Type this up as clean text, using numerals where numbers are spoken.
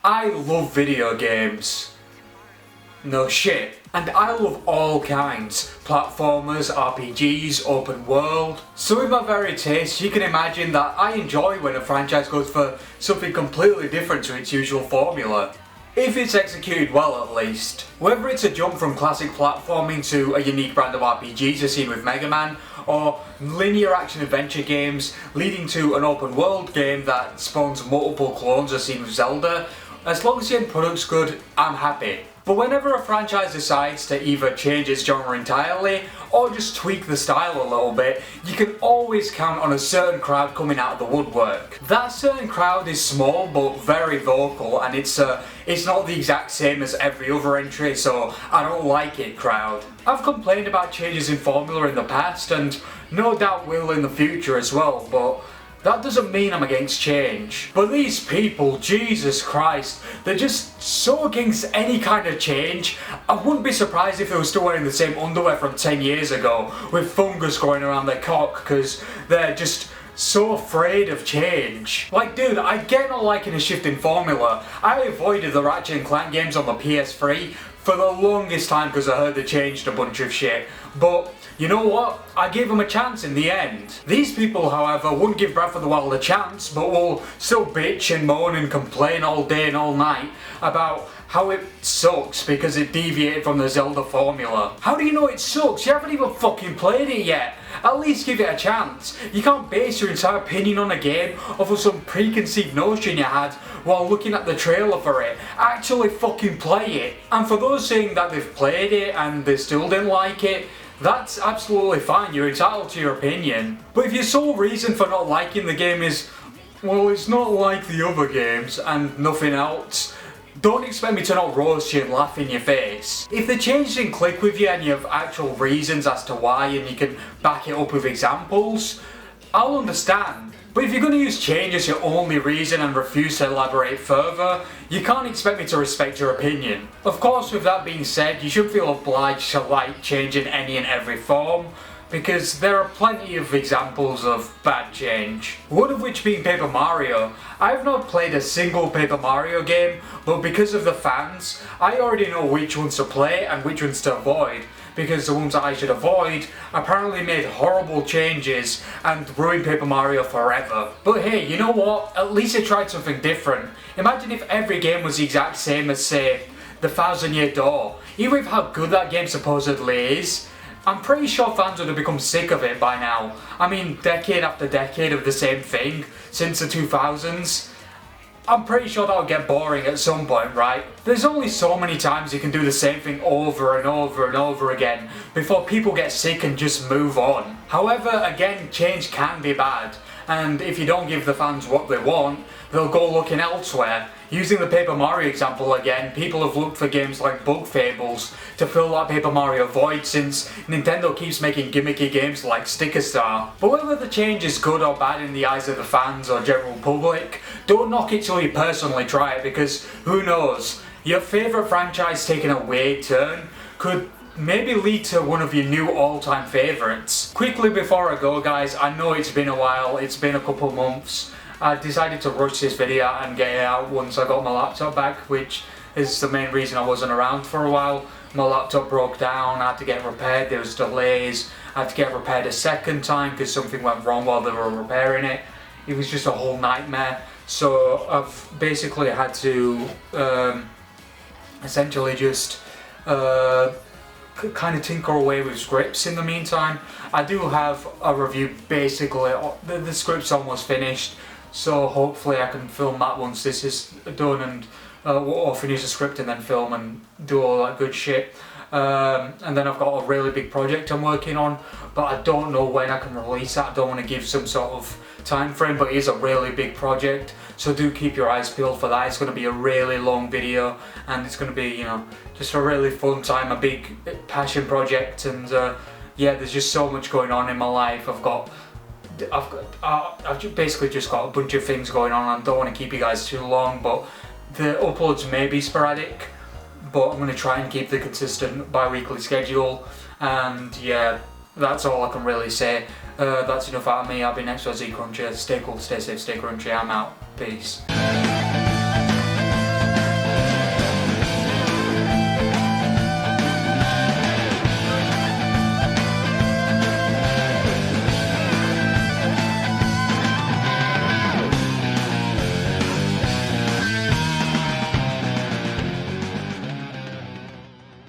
I love video games. No shit. And I love all kinds. Platformers, RPGs, open world. So with my varied taste, you can imagine that I enjoy when a franchise goes for something completely different to its usual formula. If it's executed well at least. Whether it's a jump from classic platforming to a unique brand of RPGs as seen with Mega Man, or linear action adventure games leading to an open world game that spawns multiple clones as seen with Zelda, as long as the end product's good, I'm happy. But whenever a franchise decides to either change its genre entirely or just tweak the style a little bit, you can always count on a certain crowd coming out of the woodwork. That certain crowd is small but very vocal, and it's not the exact same as every other entry, so I don't like it crowd. I've complained about changes in formula in the past and no doubt will in the future as well, but that doesn't mean I'm against change. But these people, Jesus Christ, they're just so against any kind of change. I wouldn't be surprised if they were still wearing the same underwear from 10 years ago with fungus growing around their cock because they're just so afraid of change. Like dude, I get not liking a shift in formula. I avoided the Ratchet & Clank games on the PS3 for the longest time because I heard they changed a bunch of shit. But you know what? I gave them a chance in the end. These people, however, wouldn't give Breath of the Wild a chance, but will still bitch and moan and complain all day and all night about how it sucks because it deviated from the Zelda formula. How do you know it sucks? You haven't even fucking played it yet. At least give it a chance. You can't base your entire opinion on a game off of some preconceived notion you had while looking at the trailer for it. Actually fucking play it. And for those saying that they've played it and they still didn't like it, that's absolutely fine, you're entitled to your opinion. But if your sole reason for not liking the game is, well, it's not like the other games and nothing else, don't expect me to not roast you and laugh in your face. If the change didn't click with you and you have actual reasons as to why and you can back it up with examples, I'll understand. But if you're going to use change as your only reason and refuse to elaborate further, you can't expect me to respect your opinion. Of course, with that being said, you shouldn't feel obliged to like change in any and every form, because there are plenty of examples of bad change. One of which being Paper Mario. I've not played a single Paper Mario game, but because of the fans, I already know which ones to play and which ones to avoid, because the ones that I should avoid apparently made horrible changes and ruined Paper Mario forever. But hey, you know what? At least they tried something different. Imagine if every game was the exact same as, say, The Thousand Year Door. Even with how good that game supposedly is, I'm pretty sure fans would have become sick of it by now. I mean, decade after decade of the same thing, since the 2000s. I'm pretty sure that'll get boring at some point, right? There's only so many times you can do the same thing over and over and over again before people get sick and just move on. However, again, change can be bad, and if you don't give the fans what they want, they'll go looking elsewhere. Using the Paper Mario example again, people have looked for games like Bug Fables to fill that Paper Mario void since Nintendo keeps making gimmicky games like Sticker Star. But whether the change is good or bad in the eyes of the fans or general public, don't knock it till you personally try it, because who knows, your favourite franchise taking a weird turn could maybe lead to one of your new all-time favourites. Quickly before I go guys, I know it's been a while, it's been a couple months. I decided to rush this video and get it out once I got my laptop back, which is the main reason I wasn't around for a while. My laptop broke down, I had to get it repaired, there was delays, I had to get it repaired a second time because something went wrong while they were repairing it. It was just a whole nightmare. So I've basically had to essentially just kind of tinker away with scripts in the meantime. I do have a review basically, the script's almost finished. So hopefully I can film that once this is done, and or finish the script and then film and do all that good shit. And then I've got a really big project I'm working on, but I don't know when I can release that. I don't want to give some sort of time frame, but it is a really big project, so do keep your eyes peeled for that. It's going to be a really long video, and it's going to be, you know, just a really fun time, a big passion project, and yeah, there's just so much going on in my life. I've basically just got a bunch of things going on. I don't want to keep you guys too long, but the uploads may be sporadic, but I'm going to try and keep the consistent bi-weekly schedule. And yeah, that's all I can really say. That's enough out of me. I've been next to Z Cruncher. Stay cool, stay safe, stay crunchy. I'm out. Peace.